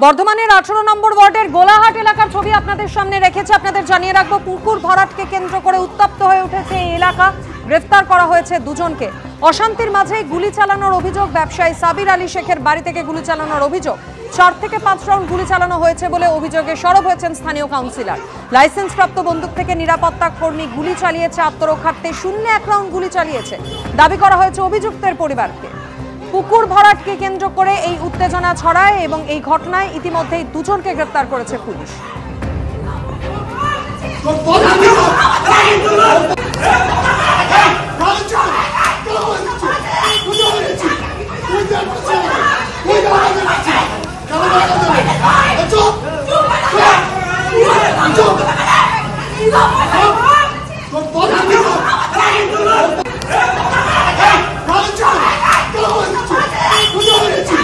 বর্ধমানের 18 নম্বর ওয়ার্ডের গোলাহাট এলাকার ছবি আপনাদের সামনে রেখেছে। আপনাদের জানিয়ে রাখবো, পুকুর ভরাটকে কেন্দ্র করে উত্তপ্ত হয়ে উঠেছে এই এলাকা। গ্রেফতার করা হয়েছে দুজনকে। অশান্তির মাঝেই গুলি চালানোর অভিযোগ। ব্যবসায়ী সাবির আলী শেখের বাড়ি থেকে গুলি চালানোর অভিযোগ। 4 থেকে 5 রাউন্ড গুলি চালানো হয়েছে বলে অভিযোগে সরব হয়েছেন স্থানীয় কাউন্সিলর। লাইসেন্সপ্রাপ্ত বন্দুক থেকে নিরাপত্তা কর্মী গুলি চালিয়েছে। আত্মরক্ষার্থে শূন্য 1 রাউন্ড গুলি চালিয়েছে। দাবি করা হয়েছে অভিযুক্তের পরিবারকে। পুকুর ভরাটকে কেন্দ্র করে এই উত্তেজনা ছড়ায় এবং এই ঘটনায় ইতিমধ্যেই দুজনকে গ্রেফতার করেছে পুলিশ।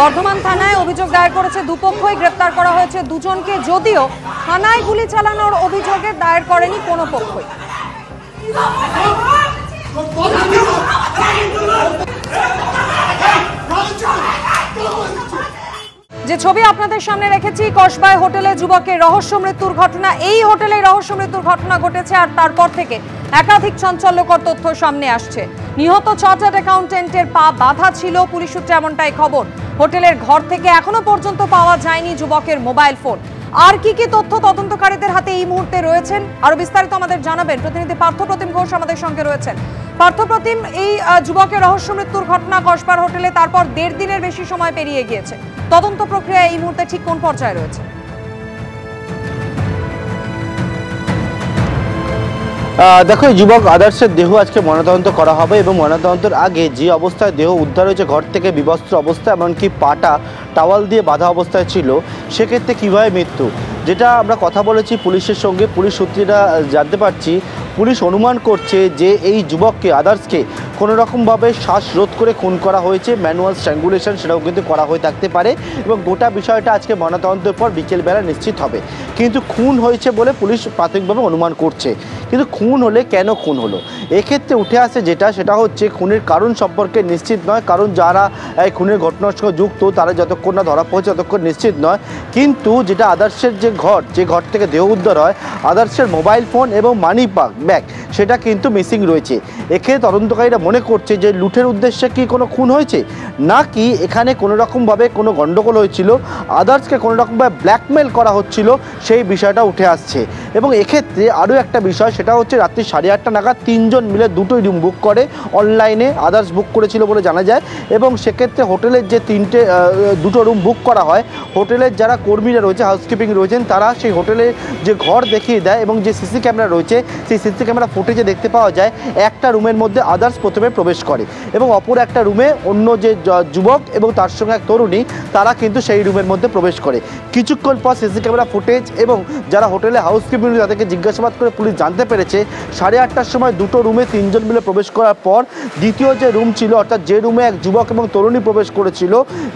বর্ধমান থানায় অভিযোগ দায়ের করেছে দুপক্ষই। গ্রেফতার করা হয়েছে দুজনকে, যদিও থানায় গুলি চালানোর অভিযোগে দায়ের করেনি কোনো পক্ষই। যে ছবি আপনাদের সামনে রেখেছি, কসবায় হোটেলে যুবকের রহস্য মৃত্যুর ঘটনা। এই হোটেলে রহস্য মৃত্যুর ঘটনা ঘটেছে আর তারপর থেকে একাধিক চাঞ্চল্যকর তথ্য সামনে আসছে। নিহত চার্টার্ড অ্যাকাউন্টেন্টের পা বাঁধা ছিল, পুলিশ সূত্রে এমনটাই খবর। হোটেলের ঘর থেকে এখনো পর্যন্ত পাওয়া যায়নি যুবকের মোবাইল ফোন। আর কি কি তথ্য তদন্তকারীদের হাতে এই মুহূর্তে রয়েছেন, আরো বিস্তারিত আমাদের জানাবেন প্রতিনিধি পার্থপ্রতিম ঘোষ আমাদের সঙ্গে রয়েছেন। পার্থপ্রতিম, এই যুবকের রহস্য মৃত্যুর ঘটনা কসবার হোটেলে, তারপর 1.5 দিনের বেশি সময় পেরিয়ে গিয়েছে। তদন্ত প্রক্রিয়া এই মুহূর্তে ঠিক কোন পর্যায়ে রয়েছে? দেখো, যুবক আদর্শের দেহ আজকে ময়নাতদন্ত করা হবে এবং ময়নাতদন্তের আগে যে অবস্থায় দেহ উদ্ধার হয়েছে ঘর থেকে, বিবস্ত্র অবস্থা, এমনকি পাটা টাওয়াল দিয়ে বাঁধা অবস্থায় ছিল, সেক্ষেত্রে কীভাবে মৃত্যু, যেটা আমরা কথা বলেছি পুলিশের সঙ্গে, পুলিশ সূত্রেরা জানতে পারছি, পুলিশ অনুমান করছে যে এই যুবককে, আদার্সকে কোনো রকমভাবে শ্বাসরোধ করে খুন করা হয়েছে। ম্যানুয়াল স্ট্র্যাঙ্গুলেশন সেটাও কিন্তু করা হয়ে থাকতে পারে এবং গোটা বিষয়টা আজকে ময়নাতদন্তের পর বিকেলবেলা নিশ্চিত হবে। কিন্তু খুন হয়েছে বলে পুলিশ প্রাথমিকভাবে অনুমান করছে। কিন্তু খুন হলে কেন খুন হলো, এক্ষেত্রে উঠে আসে সেটা হচ্ছে খুনের কারণ সম্পর্কে নিশ্চিত নয়। কারণ যারা এই খুনের ঘটনার সঙ্গে যুক্ত তারা যতক্ষণ না ধরা পড়ছে ততক্ষণ নিশ্চিত নয়। কিন্তু যেটা আদর্শের যে ঘর থেকে দেহ উদ্ধার হয়, আদর্শের মোবাইল ফোন এবং মানি ব্যাগ সেটা কিন্তু মিসিং রয়েছে। এক্ষেত্রে তদন্তকারীরা মনে করছে যে লুটের উদ্দেশ্যে কি কোনো খুন হয়েছে, নাকি এখানে কোনো রকমভাবে কোনো গণ্ডগোল হয়েছিল, আদার্সকে কোনো রকমভাবে ব্ল্যাকমেল করা হচ্ছিল, সেই বিষয়টা উঠে আসছে। এবং এক্ষেত্রে আরও একটা বিষয়, সেটা হচ্ছে রাত্রি 8:30 নাগাদ 3 জন মিলে 2টোই রুম বুক করে অনলাইনে। আদার্স বুক করেছিল বলে জানা যায় এবং সেক্ষেত্রে হোটেলের যে 2টো রুম বুক করা হয়, হোটেলের যারা কর্মীরা রয়েছে, হাউসকিপিং রয়েছেন, তারা সেই হোটেলের যে ঘর দেখিয়ে দেয় এবং যে সিসি ক্যামেরা রয়েছে, সেই সিসি ক্যামেরা ফুটেজে দেখতে পাওয়া যায় একটা রুমের মধ্যে আদার্স প্রথমে প্রবেশ করে এবং অপর একটা রুমে অন্য যে যুবক এবং তার সঙ্গে এক তরুণী, তারা কিন্তু সেই রুমের মধ্যে প্রবেশ করে। কিছুক্ষণ পর সিসি ক্যামেরা ফুটেজ এবং যারা হোটেলে হাউসকিপিং তাদেরকে জিজ্ঞাসাবাদ করে পুলিশ জানতে পেরেছে 8:30টার সময় 2টো রুমে 3 জন মিলে প্রবেশ করার পর দ্বিতীয় যে রুম ছিল, অর্থাৎ যে রুমে এক যুবক এবং তরুণী প্রবেশ করেছিল,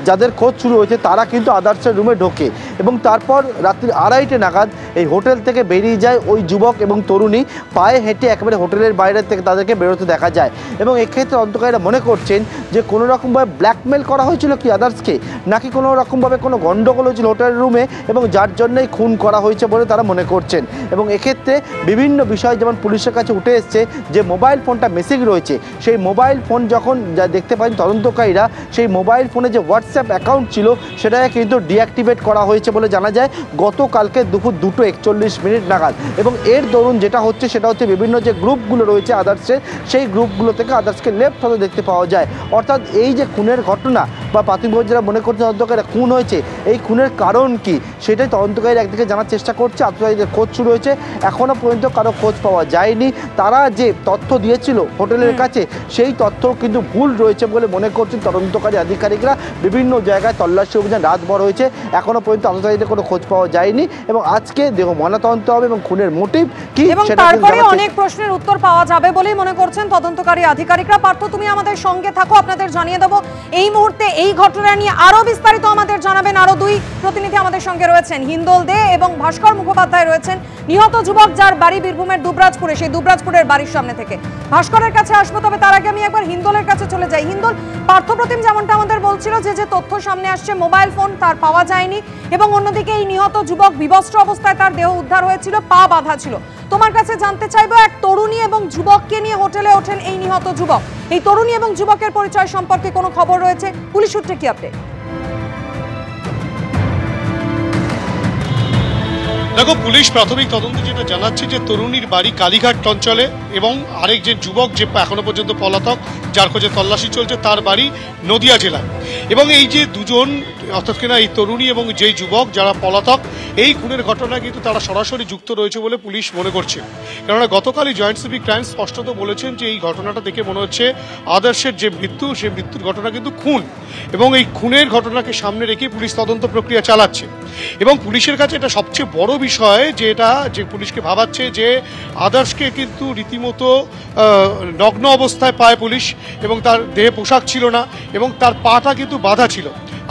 যাদের খোঁজ শুরু হয়েছে, তারা কিন্তু আদার্সের রুমে ঢোকে এবং তারপর রাত্রি 2:30 নাগাদ এই হোটেল থেকে বেরিয়ে যায় ওই যুবক এবং তরুণী। পায়ে হেঁটে একেবারে হোটেলের বাইরে থেকে তাদেরকে বেরোতে দেখা যায় এবং এক্ষেত্রে তদন্তকারীরা মনে করছেন যে কোনো রকমভাবে ব্ল্যাকমেল করা হয়েছিল কি আদার্সকে, নাকি কোনো রকমভাবে কোনো গণ্ডগোল হয়েছিল হোটেলের রুমে এবং যার জন্যই খুন করা হয়েছে বলে তারা মনে করছেন। এবং এক্ষেত্রে বিভিন্ন বিষয়, যেমন পুলিশের কাছে উঠে এসছে যে মোবাইল ফোনটা মিসিং রয়েছে, সেই মোবাইল ফোন যখন যা দেখতে পান তদন্তকারীরা, সেই মোবাইল ফোনে যে হোয়াটসঅ্যাপ অ্যাকাউন্ট ছিল সেটাকে কিন্তু ডিঅ্যাক্টিভেট করা হয়েছে বলে জানা যায় গতকালকে দুপুর 2:41 নাগাদ। এবং এর দরুন যেটা হচ্ছে সেটা হচ্ছে বিভিন্ন যে গ্রুপগুলো রয়েছে আদার্সের, সেই গ্রুপগুলো থেকে আদার্সকে লেফট হতে দেখতে পাওয়া যায়। অর্থাৎ এই যে খুনের ঘটনা বা প্রাথমিকভাবে যারা মনে করছে তদন্তকারীরা খুন হয়েছে, এই খুনের কারণ কি সেটাই তদন্তকারীরা একদিকে জানার চেষ্টা করছে। আততায়ীদের খোঁজ শুরু হয়েছে, এখনও পর্যন্ত কারো খোঁজ পাওয়া যায়নি। তারা যে তথ্য দিয়েছিল হোটেলের কাছে, সেই তথ্য কিন্তু ভুল রয়েছে বলে মনে করছেন তদন্তকারী আধিকারিকরা। বিভিন্ন জায়গায় তল্লাশি অভিযান রাতভর হয়েছে, এখনও পর্যন্ত আততায়ীদের কোনো খোঁজ পাওয়া যায়নি এবং আজকে দেহ ময়নাতদন্ত হবে এবং খুনের মোটিভ কি তারপরে অনেক প্রশ্নের উত্তর পাওয়া যাবে বলেই মনে করছেন তদন্তকারী আধিকারিকরা। পার্থ, তুমি আমাদের সঙ্গে থাকো, আপনাদের জানিয়ে দেবো এই মুহূর্তে এই ঘটনা নিয়ে আরো বিস্তারিত আমাদের জানাবেন আরো দুই প্রতিনিধি আমাদের সঙ্গে রয়েছেন, হিন্দোল দে এবং ভাস্কর মুখোপাধ্যায় রয়েছেন। নিহত যুবক যার বাড়ি বীরভূমের দুবরাজপুরে, সেই দুবরাজপুরের বাড়ির সামনে থেকে ভাস্করের কাছে আসবো, তবে তার আগে আমি একবার হিন্দোলের কাছে চলে যাই। হিন্দোল, পার্থপ্রতিম যেমনটা আমাদের বলছিল যে তথ্য সামনে আসছে, মোবাইল ফোন তার পাওয়া যায়নি এবং অন্যদিকে এই নিহত যুবক বিবস্ত্র অবস্থায় তার দেহ উদ্ধার হয়েছিল, পা বাঁধা ছিল। তোমার কাছে জানতে চাইবো, এক তরুণী এবং যুবককে নিয়ে হোটেলে ওঠেন এই নিহত যুবক, এই তরুণী এবং যুবকের পরিচয় সম্পর্কে কোনো খবর রয়েছে? পুলিশ সূত্রে কি আপডেট? দেখো, পুলিশ প্রাথমিক তদন্তে যেটা জানাচ্ছে যে তরুণীর বাড়ি কালীঘাট অঞ্চলে এবং আরেক যে যুবক যে এখনো পর্যন্ত পলাতক, যার খোঁজে তল্লাশি চলছে, তার বাড়ি নদিয়া জেলায়। এবং এই যে দুজন, অর্থাৎ কিনা এই তরুণী এবং যেই যুবক যারা পলাতক, এই খুনের ঘটনায় কিন্তু তারা সরাসরি যুক্ত রয়েছে বলে পুলিশ মনে করছে। কেননা গতকালই জয়েন্ট সিভিক ক্রাইম স্পষ্টত বলেছেন যে এই ঘটনাটা দেখে মনে হচ্ছে আদর্শের যে মৃত্যু, সেই মৃত্যুর ঘটনা কিন্তু খুন, এবং এই খুনের ঘটনাকে সামনে রেখে পুলিশ তদন্ত প্রক্রিয়া চালাচ্ছে। এবং পুলিশের কাছে এটা সবচেয়ে বড় বিষয় যে এটা যে পুলিশকে ভাবাচ্ছে যে আদর্শকে কিন্তু রীতিমতো নগ্ন অবস্থায় পায় পুলিশ, এবং তার দেহে পোশাক ছিল না এবং তার পাটা কিন্তু বাঁধা ছিল।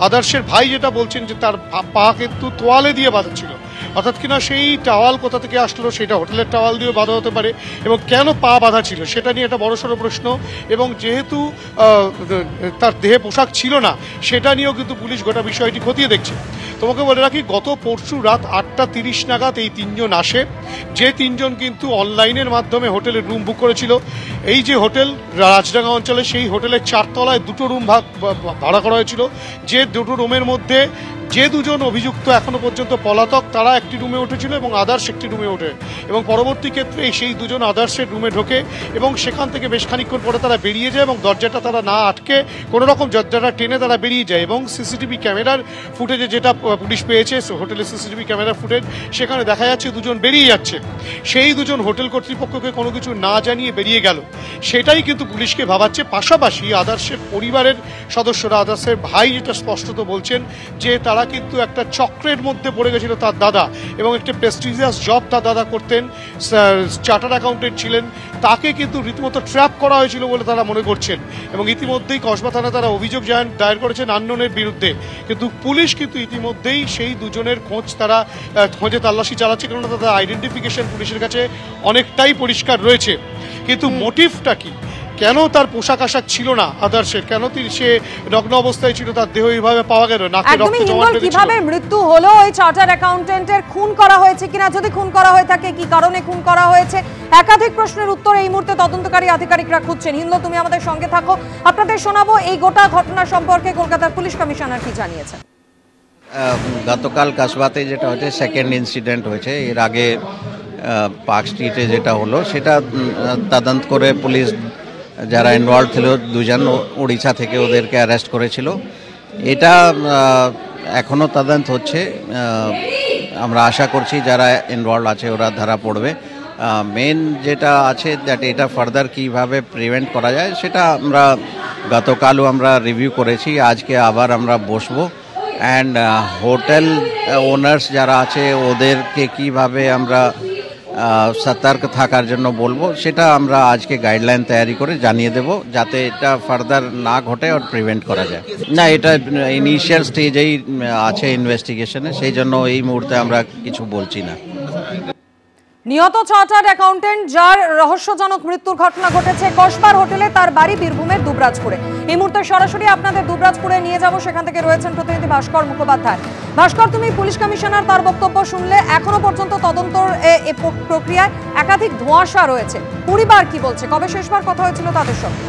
আদর্শের ভাই যেটা বলছেন যে তার পা কিন্তু তোয়ালে দিয়ে বাঁধা ছিল, অর্থাৎ কিনা সেই টাওয়াল কোথা থেকে আসলো, সেটা হোটেলের টাওয়াল দিয়ে বাঁধা হতে পারে, এবং কেন পা বাঁধা ছিল সেটা নিয়ে একটা বড়সড় প্রশ্ন। এবং যেহেতু তার দেহে পোশাক ছিল না, সেটা নিয়েও কিন্তু পুলিশ গোটা বিষয়টি খতিয়ে দেখছে। তোমাকে বলে রাখি, গত পরশু রাত 8:30 নাগাদ এই তিনজন আসে, যে তিনজন কিন্তু অনলাইনের মাধ্যমে হোটেলের রুম বুক করেছিল। এই যে হোটেল রাজডাঙ্গা অঞ্চলে, সেই হোটেলের 4 তলায় 2টো রুম ভাড়া করা হয়েছিল। যে 2টো রুমের মধ্যে যে দুজন অভিযুক্ত এখনো পর্যন্ত পলাতক, তারা একটি রুমে উঠেছিল এবং আদার্স একটি রুমে ওঠে, এবং পরবর্তী ক্ষেত্রে সেই দুজন আদার্সের রুমে ঢোকে এবং সেখান থেকে বেশ খানিকক্ষণ পরে তারা বেরিয়ে যায় এবং দরজাটা তারা না আটকে কোনো রকম দরজাটা টেনে তারা বেরিয়ে যায়। এবং সিসিটিভি ক্যামেরার ফুটেজে যেটা পুলিশ পেয়েছে, হোটেলের সিসিটিভি ক্যামেরার ফুটেজ, সেখানে দেখা যাচ্ছে দুজন বেরিয়ে যাচ্ছে। সেই দুজন হোটেল কর্তৃপক্ষকে কোনো কিছু না জানিয়ে বেরিয়ে গেল, সেটাই কিন্তু পুলিশকে ভাবাচ্ছে। পাশাপাশি আদার্সের পরিবারের সদস্যরা, আদার্সের ভাই যেটা স্পষ্টত বলছেন যে তারা কিন্তু একটা চক্রের মধ্যে পড়ে গেছিল তার দাদা, এবং একটা প্রেস্টিজিয়াস জব তার দাদা করতেন, চার্টার্ড অ্যাকাউন্টেন্ট ছিলেন, তাকে কিন্তু রীতিমতো ট্র্যাপ করা হয়েছিল বলে তারা মনে করছেন। এবং ইতিমধ্যেই কসবা থানায় তারা অভিযোগ দায়ের করেছেন আননোনের বিরুদ্ধে। কিন্তু পুলিশ কিন্তু ইতিমধ্যেই সেই দুজনের খোঁজে তল্লাশি চালাচ্ছে, কারণ তাদের আইডেন্টিফিকেশন পুলিশের কাছে অনেকটাই পরিষ্কার রয়েছে। কিন্তু মোটিভটা কি, কেন তার পোশাক আশাক ছিল না আদর্শের, কেন সে নগ্ন অবস্থায় ছিল, তার দেহ এইভাবে পাওয়া গেল, নাকে রক্ত জমা বেঁধেছিল। কিভাবে মৃত্যু হলো ওই চার্টার্ড অ্যাকাউন্টেন্টের? খুন করা হয়েছে কিনা, যদি খুন করা হয়ে থাকে কি কারণে খুন করা হয়েছে, একাধিক প্রশ্নের উত্তর এই মুহূর্তে তদন্তকারী আধিকারিকরা খুঁজছেন। হিন্দু, তুমি আমাদের সঙ্গে থাকো, আপনাদের শোনাবো এই গোটা ঘটনা সম্পর্কে কলকাতার পুলিশ কমিশনার কি জানিয়েছেন। গতকাল কাসবাতে যেটা হয়েছে সেকেন্ড ইনসিডেন্ট হয়েছে, এর আগে পার্ক স্ট্রিটে যেটা হলো সেটা তদন্ত করে পুলিশ যারা ইনভলভ ছিল দুজন উড়িষ্যা থেকে, ওদেরকে অ্যারেস্ট করেছিল। এটা এখনও তদন্ত হচ্ছে, আমরা আশা করছি যারা ইনভলভ আছে ওরা ধরা পড়বে। মেন যেটা আছে দ্যাট এটা ফার্দার কীভাবে প্রিভেন্ট করা যায় সেটা আমরা গতকালও আমরা রিভিউ করেছি, আজকে আবার আমরা বসবো। অ্যান্ড হোটেল ওনার্স যারা আছে ওদেরকে কিভাবে আমরা সতর্ক থাকার জন্য বলবো, সেটা আমরা আজকে গাইডলাইন তৈরি করে জানিয়ে দেব, যাতে এটা ফার্দার না ঘটে আর প্রিভেন্ট করা যায়। না, এটা ইনিশিয়াল স্টেজেই আছে ইনভেস্টিগেশনে, সেই জন্য এই মুহূর্তে আমরা কিছু বলছি না। নিহত চার্টার্ড অ্যাকাউন্টেন্ট যার রহস্যজনক মৃত্যুর ঘটনা ঘটেছে কসবার হোটেলে, তার বাড়ি বীরভূমের দুবরাজপুরে। এই মুহূর্তে সরাসরি আপনাদের দুবরাজপুরে নিয়ে যাব, সেখান থেকে রয়েছেন প্রতিনিধি ভাস্কর মুখোপাধ্যায়। ভাস্কর, তুমি পুলিশ কমিশনার তার বক্তব্য শুনলে, এখনো পর্যন্ত তদন্তর প্রক্রিয়ায় একাধিক ধোঁয়াশা রয়েছে, পরিবার কি বলছে, কবে শেষবার কথা হয়েছিল তাদের সঙ্গে?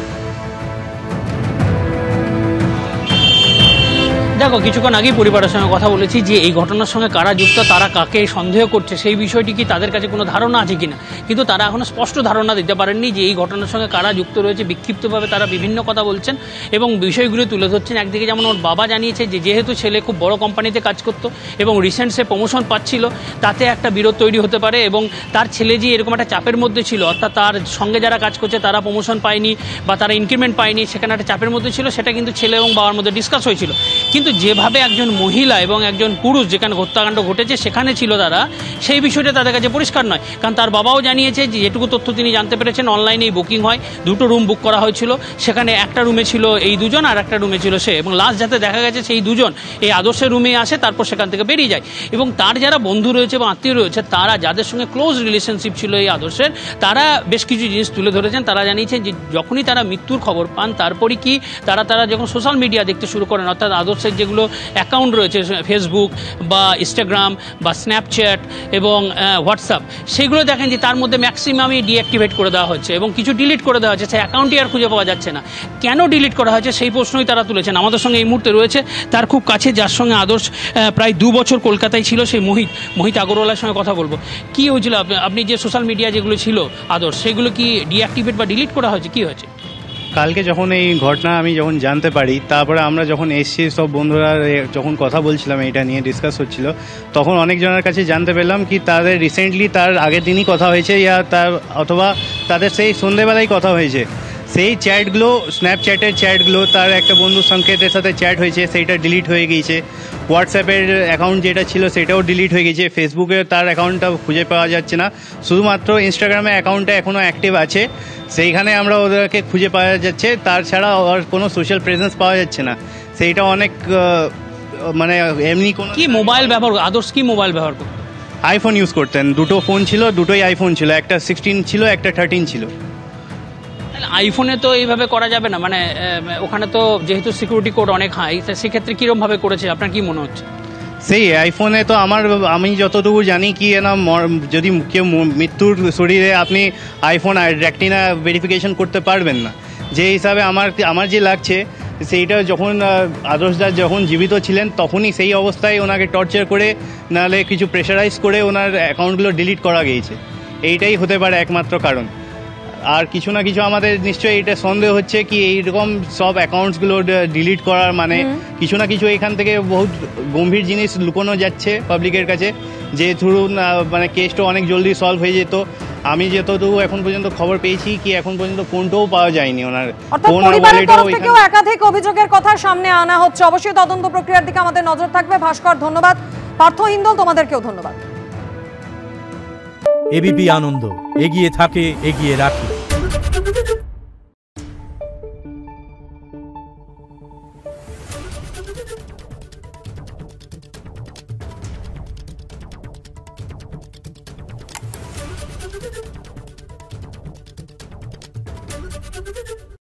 দেখো, কিছুক্ষণ আগেই পরিবারের সঙ্গে কথা বলেছি যে এই ঘটনার সঙ্গে কারা যুক্ত, তারা কাকে সন্দেহ করছে, সেই বিষয়টি কি তাদের কাছে কোনো ধারণা আছে কিনা, কিন্তু তারা এখনো স্পষ্ট ধারণা দিতে পারেননি যে এই ঘটনার সঙ্গে কারা যুক্ত রয়েছে। বিক্ষিপ্তভাবে তারা বিভিন্ন কথা বলছেন এবং বিষয়গুলো তুলে ধরছেন। একদিকে যেমন ওর বাবা জানিয়েছে যে যেহেতু ছেলে খুব বড় কোম্পানিতে কাজ করতো এবং রিসেন্ট সে প্রমোশন পাচ্ছিল, তাতে একটা বিরোধ তৈরি হতে পারে, এবং তার ছেলে যে এরকম একটা চাপের মধ্যে ছিল, অর্থাৎ তার সঙ্গে যারা কাজ করছে তারা প্রমোশন পায়নি বা তারা ইনক্রিমেন্ট পায়নি, সেখানে একটা চাপের মধ্যে ছিল, সেটা কিন্তু ছেলে এবং বাবার মধ্যে ডিসকাস হয়েছিল। কিন্তু কিন্তু যেভাবে একজন মহিলা এবং একজন পুরুষ যেখানে হত্যাকাণ্ড ঘটেছে সেখানে ছিল তারা, সেই বিষয়টা তাদের কাছে পরিষ্কার নয়। কারণ তার বাবাও জানিয়েছে যে যেটুকু তথ্য তিনি জানতে পেরেছেন, অনলাইনেই বুকিং হয়, 2টো রুম বুক করা হয়েছিল, সেখানে একটা রুমে ছিল এই দুজন আর একটা রুমে ছিল সে, এবং লাস্ট যাতে দেখা গেছে সেই দুজন এই আদর্শের রুমে আসে, তারপর সেখান থেকে বেরিয়ে যায়। এবং তার যারা বন্ধু রয়েছে বা আত্মীয় রয়েছে, তারা যাদের সঙ্গে ক্লোজ রিলেশনশিপ ছিল এই আদর্শের, তারা বেশ কিছু জিনিস তুলে ধরেছেন। তারা জানিয়েছেন যে যখনই তারা মৃত্যুর খবর পান, তারপরে কি তারা যখন সোশ্যাল মিডিয়া দেখতে শুরু করেন, অর্থাৎ আদর্শের যেগুলো অ্যাকাউন্ট রয়েছে ফেসবুক বা ইনস্টাগ্রাম বা স্ন্যাপচ্যাট এবং হোয়াটসঅ্যাপ, সেগুলো দেখেন যে তার মধ্যে ম্যাক্সিমামই ডিঅ্যাক্টিভেট করে দেওয়া হচ্ছে এবং কিছু ডিলিট করে দেওয়া হচ্ছে, সেই অ্যাকাউন্টই আর খুঁজে পাওয়া যাচ্ছে না। কেন ডিলিট করা হয়েছে সেই প্রশ্নই তারা তুলেছেন। আমাদের সঙ্গে এই মুহূর্তে রয়েছে তার খুব কাছে, যার সঙ্গে আদর্শ প্রায় 2 বছর কলকাতায় ছিল, সেই মোহিত আগরওয়ালার সঙ্গে কথা বলবো। কী হয়েছিল, আপনি যে সোশ্যাল মিডিয়া যেগুলো ছিল আদর্শ, সেগুলো কি ডিঅ্যাক্টিভেট বা ডিলিট করা হয়েছে, কী হয়েছে? কালকে যখন এই ঘটনা আমি যখন জানতে পারি, তারপরে আমরা যখন এসছি সব বন্ধুরা যখন কথা বলছিলাম এটা নিয়ে ডিসকাস হচ্ছিল, তখন অনেকজনের কাছে জানতে পেলাম কি তাদের রিসেন্টলি তার আগের দিনই কথা হয়েছে, অথবা তাদের সেই সন্ধ্যেবেলায় কথা হয়েছে। সেই চ্যাটগুলো, স্ন্যাপচ্যাটের চ্যাটগুলো, তার একটা বন্ধু সংকেতের সাথে চ্যাট হয়েছে, সেইটা ডিলিট হয়ে গিয়েছে। হোয়াটসঅ্যাপের অ্যাকাউন্ট যেটা ছিল সেটাও ডিলিট হয়ে গেছে। ফেসবুকে তার অ্যাকাউন্টটা খুঁজে পাওয়া যাচ্ছে না, শুধুমাত্র ইনস্টাগ্রামে অ্যাকাউন্টটা এখনও অ্যাক্টিভ আছে, সেইখানে আমরা ওদেরকে খুঁজে পাওয়া যাচ্ছে। তাছাড়া আর কোনো সোশ্যাল প্রেজেন্স পাওয়া যাচ্ছে না। সেইটা অনেক মানে এমনি কোনো কি মোবাইল ব্যবহার, আদর্শ কি মোবাইল ব্যবহার করতেন? আইফোন ইউজ করতেন, 2টো ফোন ছিল, 2টোই আইফোন ছিল, একটা 16 ছিল, একটা 13 ছিল। আইফোনে তো এইভাবে করা যাবে না, মানে ওখানে তো যেহেতু সিকিউরিটি কোড অনেক হাই, সেক্ষেত্রে কীরকমভাবে করেছে আপনার কি মনে হচ্ছে? সেই আইফোনে তো আমি যতটুকু জানি কি না, যদি কেউ মৃত্যুর শরীরে আপনি আইফোন রেটিনা ভেরিফিকেশন করতে পারবেন না। যে হিসাবে আমার যে লাগছে, সেইটা যখন আদর্শদাস যখন জীবিত ছিলেন তখনই সেই অবস্থায় ওনাকে টর্চার করে, নাহলে কিছু প্রেশারাইজ করে ওনার অ্যাকাউন্টগুলো ডিলিট করা গিয়েছে। এইটাই হতে পারে একমাত্র কারণ। আর কিছু না কিছু আমাদের নিশ্চয়ই এটা সন্দেহ হচ্ছে কি এইরকম সব অ্যাকাউন্টসগুলো ডিলিট করার মানে কিছু না কিছু এখান থেকে বহুত গম্ভীর জিনিস লুকোনো যাচ্ছে পাবলিকের কাছে, যে থ্রু মানে কেসটা অনেক জলদি সলভ হয়ে যেত। আমি যতটুকু এখন পর্যন্ত খবর পেয়েছি কি এখন পর্যন্ত ফোনটাও পাওয়া যায়নি ওনার। পরিবারের তরফ থেকেও একাধিক অভিযোগের কথা সামনে আনা হচ্ছে। অবশ্যই তদন্ত প্রক্রিয়ার দিকে আমাদের নজর থাকবে। ভাস্কর ধন্যবাদ, পার্থ হিন্দল তোমাদেরকেও ধন্যবাদ। এবিপি আনন্দ, এগিয়ে থাকে, এগিয়ে রাখে।